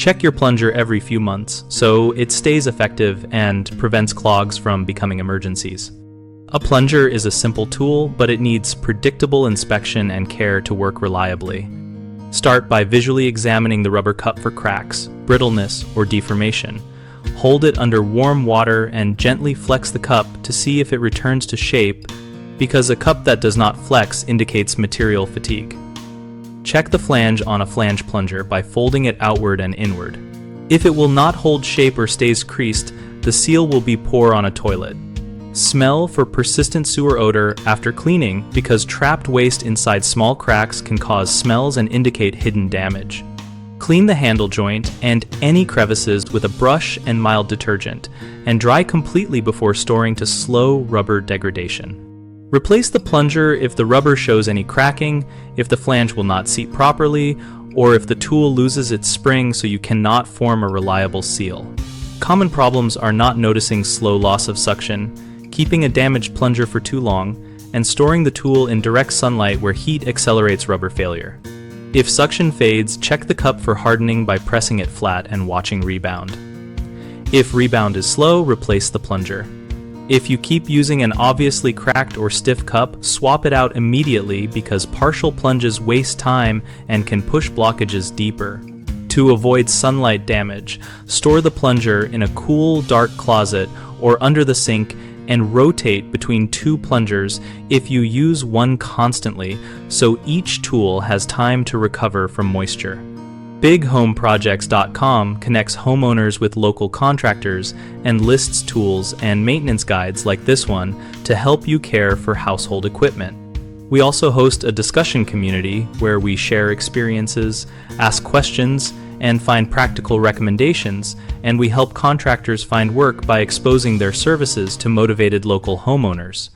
Check your plunger every few months so it stays effective and prevents clogs from becoming emergencies. A plunger is a simple tool, but it needs predictable inspection and care to work reliably. Start by visually examining the rubber cup for cracks, brittleness, or deformation. Hold it under warm water and gently flex the cup to see if it returns to shape, because a cup that does not flex indicates material fatigue. Check the flange on a flange plunger by folding it outward and inward. If it will not hold shape or stays creased, the seal will be poor on a toilet. Smell for persistent sewer odor after cleaning, because trapped waste inside small cracks can cause smells and indicate hidden damage. Clean the handle joint and any crevices with a brush and mild detergent, and dry completely before storing to slow rubber degradation. Replace the plunger if the rubber shows any cracking, if the flange will not seat properly, or if the tool loses its spring so you cannot form a reliable seal. Common problems are not noticing slow loss of suction, keeping a damaged plunger for too long, and storing the tool in direct sunlight where heat accelerates rubber failure. If suction fades, check the cup for hardening by pressing it flat and watching rebound. If rebound is slow, replace the plunger. If you keep using an obviously cracked or stiff cup, swap it out immediately, because partial plunges waste time and can push blockages deeper. To avoid sunlight damage, store the plunger in a cool, dark closet or under the sink, and rotate between two plungers if you use one constantly, so each tool has time to recover from moisture. BigHomeProjects.com connects homeowners with local contractors and lists tools and maintenance guides like this one to help you care for household equipment. We also host a discussion community where we share experiences, ask questions, and find practical recommendations, and we help contractors find work by exposing their services to motivated local homeowners.